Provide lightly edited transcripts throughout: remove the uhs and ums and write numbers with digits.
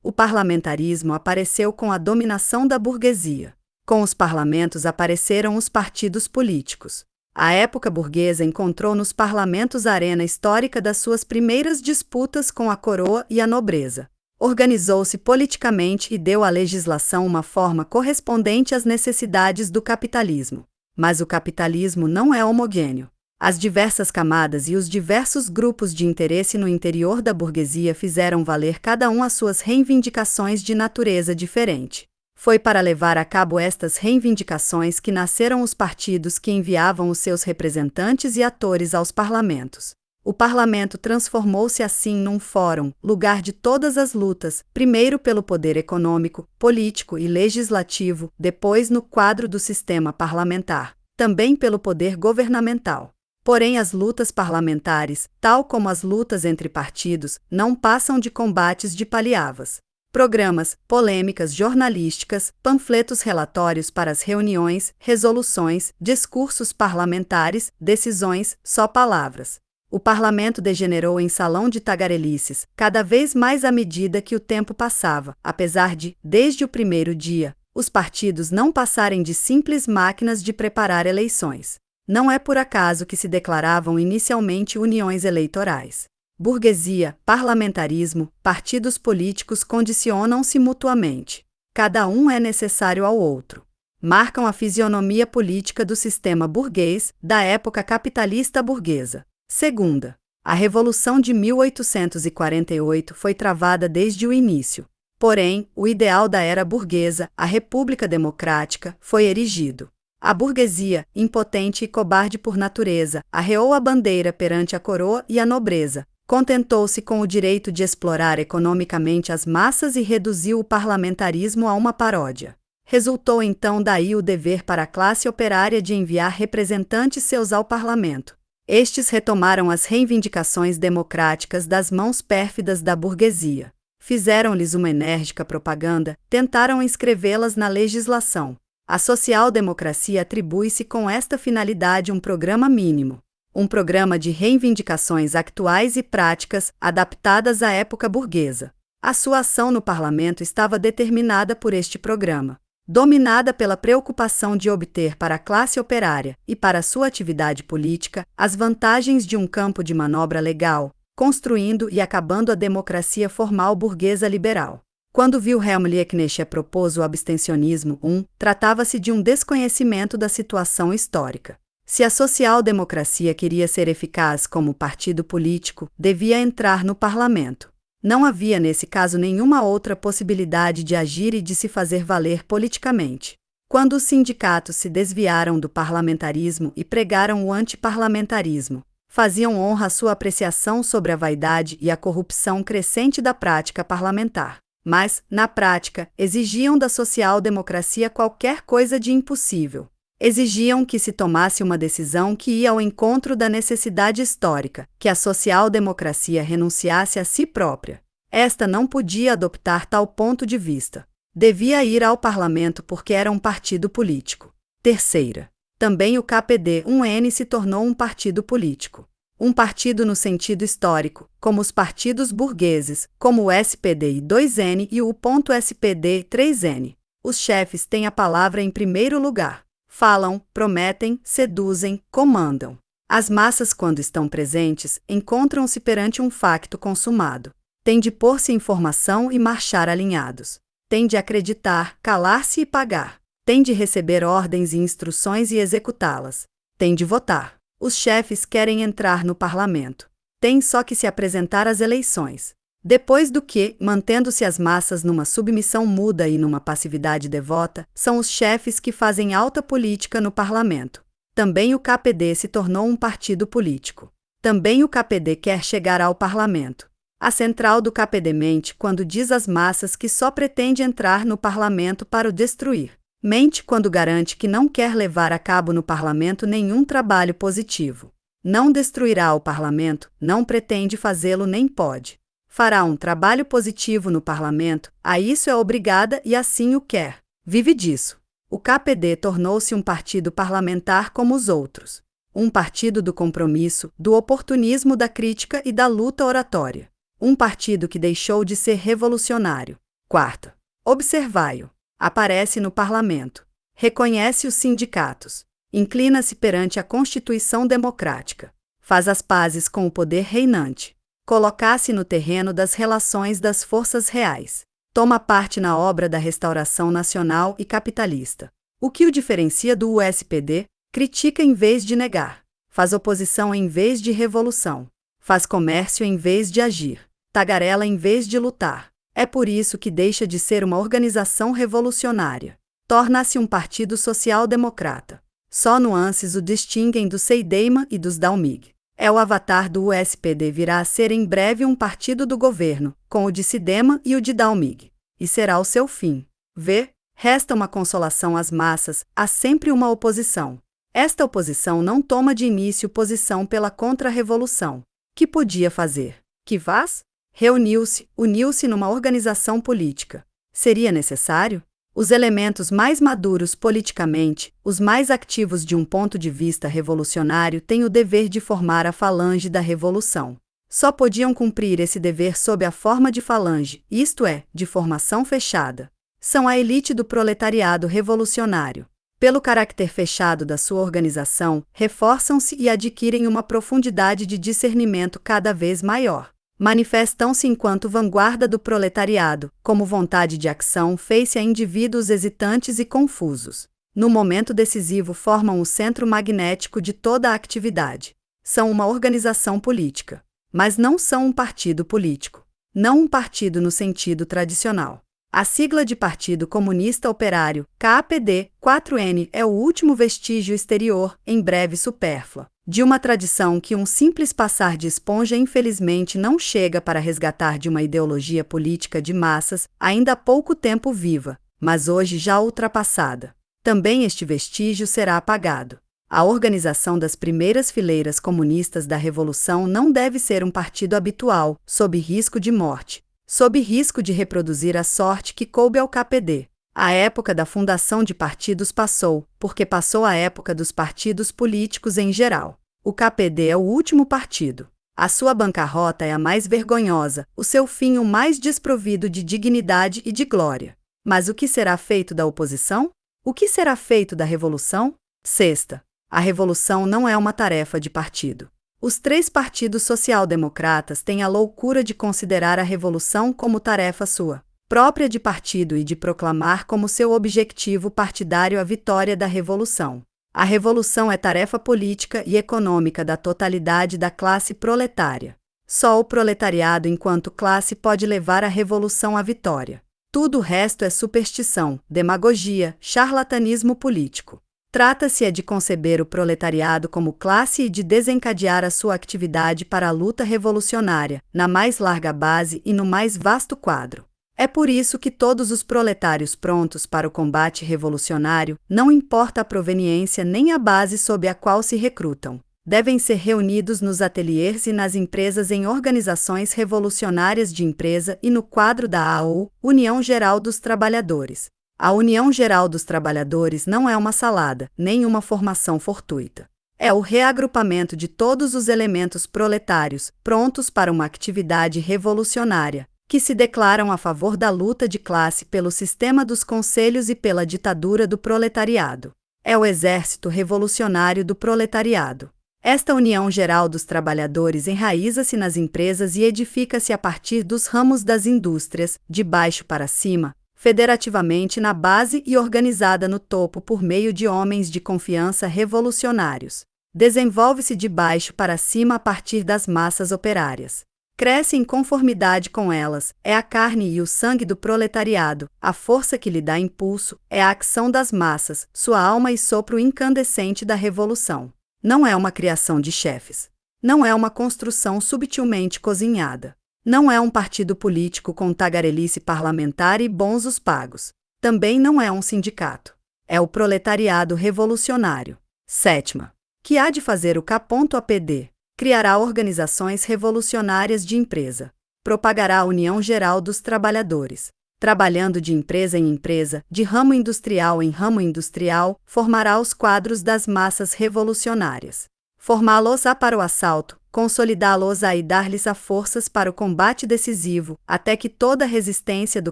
O parlamentarismo apareceu com a dominação da burguesia. Com os parlamentos apareceram os partidos políticos. A época burguesa encontrou nos parlamentos a arena histórica das suas primeiras disputas com a coroa e a nobreza. Organizou-se politicamente e deu à legislação uma forma correspondente às necessidades do capitalismo. Mas o capitalismo não é homogêneo. As diversas camadas e os diversos grupos de interesse no interior da burguesia fizeram valer cada um as suas reivindicações de natureza diferente. Foi para levar a cabo estas reivindicações que nasceram os partidos que enviavam os seus representantes e atores aos parlamentos. O parlamento transformou-se assim num fórum, lugar de todas as lutas, primeiro pelo poder econômico, político e legislativo, depois no quadro do sistema parlamentar, também pelo poder governamental. Porém, as lutas parlamentares, tal como as lutas entre partidos, não passam de combates de paliavas. Programas, polêmicas jornalísticas, panfletos relatórios para as reuniões, resoluções, discursos parlamentares, decisões, só palavras. O parlamento degenerou em salão de tagarelices, cada vez mais à medida que o tempo passava, apesar de, desde o primeiro dia, os partidos não passarem de simples máquinas de preparar eleições. Não é por acaso que se declaravam inicialmente uniões eleitorais. Burguesia, parlamentarismo, partidos políticos condicionam-se mutuamente. Cada um é necessário ao outro. Marcam a fisionomia política do sistema burguês, da época capitalista burguesa. Segunda, a Revolução de 1848 foi travada desde o início. Porém, o ideal da era burguesa, a República Democrática, foi erigido. A burguesia, impotente e cobarde por natureza, arreou a bandeira perante a coroa e a nobreza, contentou-se com o direito de explorar economicamente as massas e reduziu o parlamentarismo a uma paródia. Resultou então daí o dever para a classe operária de enviar representantes seus ao parlamento. Estes retomaram as reivindicações democráticas das mãos pérfidas da burguesia. Fizeram-lhes uma enérgica propaganda, tentaram inscrevê-las na legislação. A social-democracia atribui-se com esta finalidade um programa mínimo, um programa de reivindicações actuais e práticas adaptadas à época burguesa. A sua ação no parlamento estava determinada por este programa, dominada pela preocupação de obter para a classe operária e para sua atividade política as vantagens de um campo de manobra legal, construindo e acabando a democracia formal burguesa liberal. Quando Wilhelm Liebknecht propôs o abstencionismo, tratava-se de um desconhecimento da situação histórica. Se a social-democracia queria ser eficaz como partido político, devia entrar no parlamento. Não havia nesse caso nenhuma outra possibilidade de agir e de se fazer valer politicamente. Quando os sindicatos se desviaram do parlamentarismo e pregaram o antiparlamentarismo, faziam honra à sua apreciação sobre a vaidade e a corrupção crescente da prática parlamentar. Mas, na prática, exigiam da social-democracia qualquer coisa de impossível. Exigiam que se tomasse uma decisão que ia ao encontro da necessidade histórica, que a social-democracia renunciasse a si própria. Esta não podia adoptar tal ponto de vista. Devia ir ao parlamento porque era um partido político. Terceira, também o KPD-1N se tornou um partido político. Um partido no sentido histórico, como os partidos burgueses, como o SPD-2N e o SPD-3N. Os chefes têm a palavra em primeiro lugar. Falam, prometem, seduzem, comandam. As massas, quando estão presentes, encontram-se perante um facto consumado. Têm de pôr-se em formação e marchar alinhados. Têm de acreditar, calar-se e pagar. Têm de receber ordens e instruções e executá-las. Têm de votar. Os chefes querem entrar no parlamento. Têm só que se apresentar às eleições. Depois do que, mantendo-se as massas numa submissão muda e numa passividade devota, são os chefes que fazem alta política no parlamento. Também o KPD se tornou um partido político. Também o KPD quer chegar ao parlamento. A central do KPD mente quando diz às massas que só pretende entrar no parlamento para o destruir. Mente quando garante que não quer levar a cabo no parlamento nenhum trabalho positivo. Não destruirá o parlamento, não pretende fazê-lo nem pode. Fará um trabalho positivo no parlamento, a isso é obrigada e assim o quer. Vive disso. O KPD tornou-se um partido parlamentar como os outros. Um partido do compromisso, do oportunismo da crítica e da luta oratória. Um partido que deixou de ser revolucionário. Quarta. Observai-o. Aparece no parlamento. Reconhece os sindicatos. Inclina-se perante a Constituição democrática. Faz as pazes com o poder reinante. Coloca-se no terreno das relações das forças reais. Toma parte na obra da restauração nacional e capitalista. O que o diferencia do USPD? Critica em vez de negar. Faz oposição em vez de revolução. Faz comércio em vez de agir. Tagarela em vez de lutar. É por isso que deixa de ser uma organização revolucionária. Torna-se um partido social-democrata. Só nuances o distinguem do Seideima e dos Dalmig. É o avatar do USPD virá a ser em breve um partido do governo, com o de Sidema e o de Dalmig. E será o seu fim. V. Resta uma consolação às massas, há sempre uma oposição. Esta oposição não toma de início posição pela contra-revolução. Que podia fazer? Que faz? Reuniu-se, uniu-se numa organização política. Seria necessário? Os elementos mais maduros politicamente, os mais ativos de um ponto de vista revolucionário têm o dever de formar a falange da revolução. Só podiam cumprir esse dever sob a forma de falange, isto é, de formação fechada. São a elite do proletariado revolucionário. Pelo caráter fechado da sua organização, reforçam-se e adquirem uma profundidade de discernimento cada vez maior. Manifestam-se enquanto vanguarda do proletariado, como vontade de ação fez-se a indivíduos hesitantes e confusos. No momento decisivo formam o centro magnético de toda a atividade. São uma organização política, mas não são um partido político. Não um partido no sentido tradicional. A sigla de Partido Comunista Operário, KAPD, 4N, é o último vestígio exterior, em breve supérflua, de uma tradição que um simples passar de esponja infelizmente não chega para resgatar de uma ideologia política de massas, ainda há pouco tempo viva, mas hoje já ultrapassada. Também este vestígio será apagado. A organização das primeiras fileiras comunistas da Revolução não deve ser um partido habitual, sob risco de morte, sob risco de reproduzir a sorte que coube ao KPD. A época da fundação de partidos passou, porque passou a época dos partidos políticos em geral. O KPD é o último partido. A sua bancarrota é a mais vergonhosa, o seu fim o mais desprovido de dignidade e de glória. Mas o que será feito da oposição? O que será feito da revolução? Sexta. A revolução não é uma tarefa de partido. Os três partidos social-democratas têm a loucura de considerar a revolução como tarefa sua, própria de partido e de proclamar como seu objetivo partidário a vitória da revolução. A revolução é tarefa política e econômica da totalidade da classe proletária. Só o proletariado enquanto classe pode levar a revolução à vitória. Tudo o resto é superstição, demagogia, charlatanismo político. Trata-se de conceber o proletariado como classe e de desencadear a sua atividade para a luta revolucionária, na mais larga base e no mais vasto quadro. É por isso que todos os proletários prontos para o combate revolucionário, não importa a proveniência nem a base sob a qual se recrutam, devem ser reunidos nos ateliês e nas empresas em organizações revolucionárias de empresa e no quadro da AU, União Geral dos Trabalhadores. A União Geral dos Trabalhadores não é uma salada, nem uma formação fortuita. É o reagrupamento de todos os elementos proletários, prontos para uma atividade revolucionária, que se declaram a favor da luta de classe pelo sistema dos conselhos e pela ditadura do proletariado. É o exército revolucionário do proletariado. Esta União Geral dos Trabalhadores enraiza-se nas empresas e edifica-se a partir dos ramos das indústrias, de baixo para cima, federativamente na base e organizada no topo por meio de homens de confiança revolucionários. Desenvolve-se de baixo para cima a partir das massas operárias. Cresce em conformidade com elas, é a carne e o sangue do proletariado, a força que lhe dá impulso, é a ação das massas, sua alma e sopro incandescente da revolução. Não é uma criação de chefes. Não é uma construção subtilmente cozinhada. Não é um partido político com tagarelice parlamentar e bons os pagos. Também não é um sindicato. É o proletariado revolucionário. Sétima. Que há de fazer o KAPD? Criará organizações revolucionárias de empresa. Propagará a União Geral dos Trabalhadores. Trabalhando de empresa em empresa, de ramo industrial em ramo industrial, formará os quadros das massas revolucionárias. formá-los-á para o assalto, consolidá-los-á e dar-lhes forças para o combate decisivo, até que toda a resistência do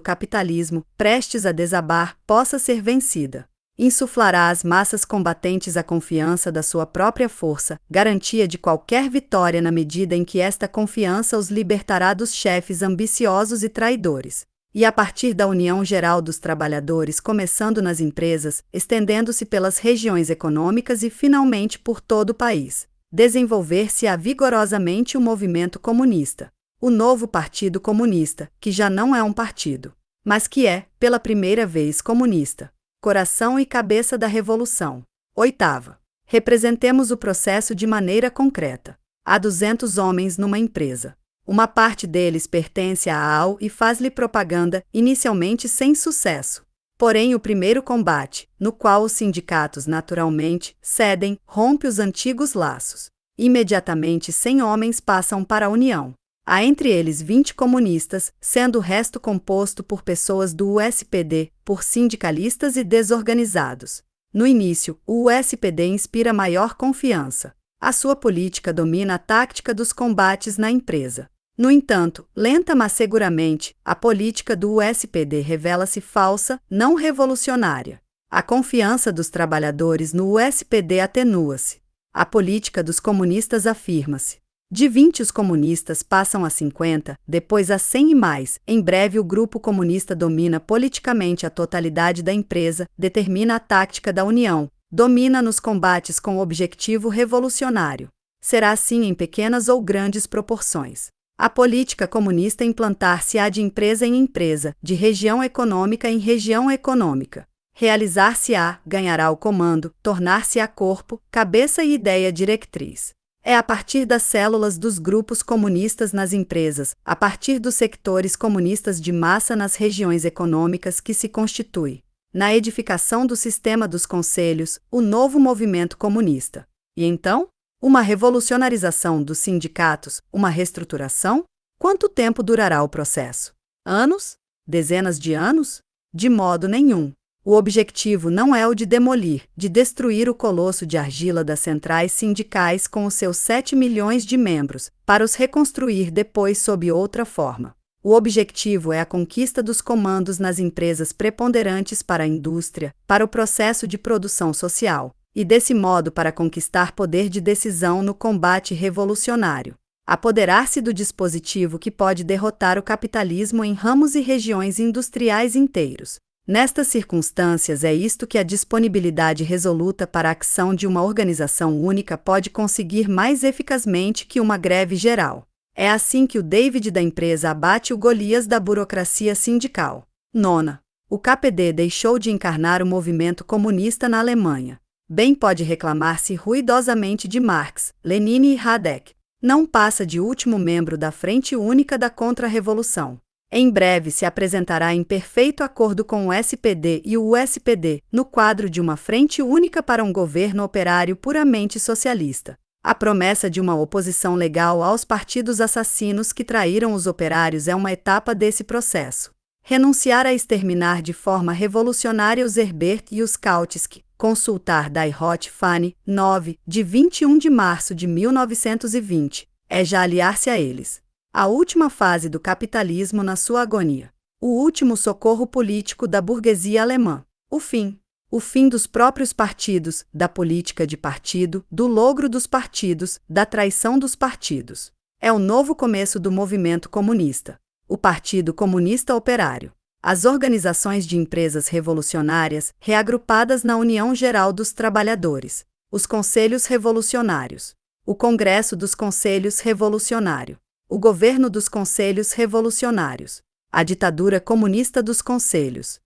capitalismo, prestes a desabar, possa ser vencida. Insuflará às massas combatentes a confiança da sua própria força, garantia de qualquer vitória na medida em que esta confiança os libertará dos chefes ambiciosos e traidores. E a partir da união geral dos trabalhadores, começando nas empresas, estendendo-se pelas regiões econômicas e finalmente por todo o país, desenvolver-se-á vigorosamente o movimento comunista, o novo Partido Comunista, que já não é um partido, mas que é, pela primeira vez, comunista. Coração e cabeça da revolução. 8ª. Representemos o processo de maneira concreta. Há 200 homens numa empresa. Uma parte deles pertence à AL e faz-lhe propaganda, inicialmente sem sucesso. Porém, o primeiro combate, no qual os sindicatos naturalmente cedem, rompe os antigos laços. Imediatamente 100 homens passam para a União. Há entre eles 20 comunistas, sendo o resto composto por pessoas do USPD, por sindicalistas e desorganizados. No início, o USPD inspira maior confiança. A sua política domina a tática dos combates na empresa. No entanto, lenta mas seguramente, a política do USPD revela-se falsa, não revolucionária. A confiança dos trabalhadores no USPD atenua-se. A política dos comunistas afirma-se. De 20 os comunistas passam a 50, depois a 100 e mais. Em breve o grupo comunista domina politicamente a totalidade da empresa, determina a tática da União, domina nos combates com objetivo revolucionário. Será assim em pequenas ou grandes proporções. A política comunista implantar-se-á de empresa em empresa, de região econômica em região econômica. Realizar-se-á, ganhará o comando, tornar-se-á corpo, cabeça e ideia diretriz. É a partir das células dos grupos comunistas nas empresas, a partir dos sectores comunistas de massa nas regiões econômicas que se constitui, na edificação do sistema dos conselhos, o novo movimento comunista. E então? Uma revolucionarização dos sindicatos, uma reestruturação? Quanto tempo durará o processo? Anos? Dezenas de anos? De modo nenhum. O objetivo não é o de demolir, de destruir o colosso de argila das centrais sindicais com os seus 7 milhões de membros, para os reconstruir depois sob outra forma. O objetivo é a conquista dos comandos nas empresas preponderantes para a indústria, para o processo de produção social, e desse modo para conquistar poder de decisão no combate revolucionário. Apoderar-se do dispositivo que pode derrotar o capitalismo em ramos e regiões industriais inteiros. Nestas circunstâncias é isto que a disponibilidade resoluta para a ação de uma organização única pode conseguir mais eficazmente que uma greve geral. É assim que o David da empresa abate o Golias da burocracia sindical. 9. O KPD deixou de encarnar o movimento comunista na Alemanha. Bem pode reclamar-se ruidosamente de Marx, Lenin e Hayek. Não passa de último membro da Frente Única da Contra-Revolução. Em breve se apresentará em perfeito acordo com o SPD e o USPD, no quadro de uma frente única para um governo operário puramente socialista. A promessa de uma oposição legal aos partidos assassinos que traíram os operários é uma etapa desse processo. Renunciar a exterminar de forma revolucionária os Herbert e os Kautsky. Consultar Die Rote Fahne, 9, de 21 de março de 1920. É já aliar-se a eles. A última fase do capitalismo na sua agonia. O último socorro político da burguesia alemã. O fim. O fim dos próprios partidos, da política de partido, do logro dos partidos, da traição dos partidos. É o novo começo do movimento comunista. O Partido Comunista Operário. As organizações de empresas revolucionárias, reagrupadas na União Geral dos Trabalhadores. Os Conselhos Revolucionários. O Congresso dos Conselhos Revolucionário. O governo dos Conselhos Revolucionários. A ditadura comunista dos Conselhos.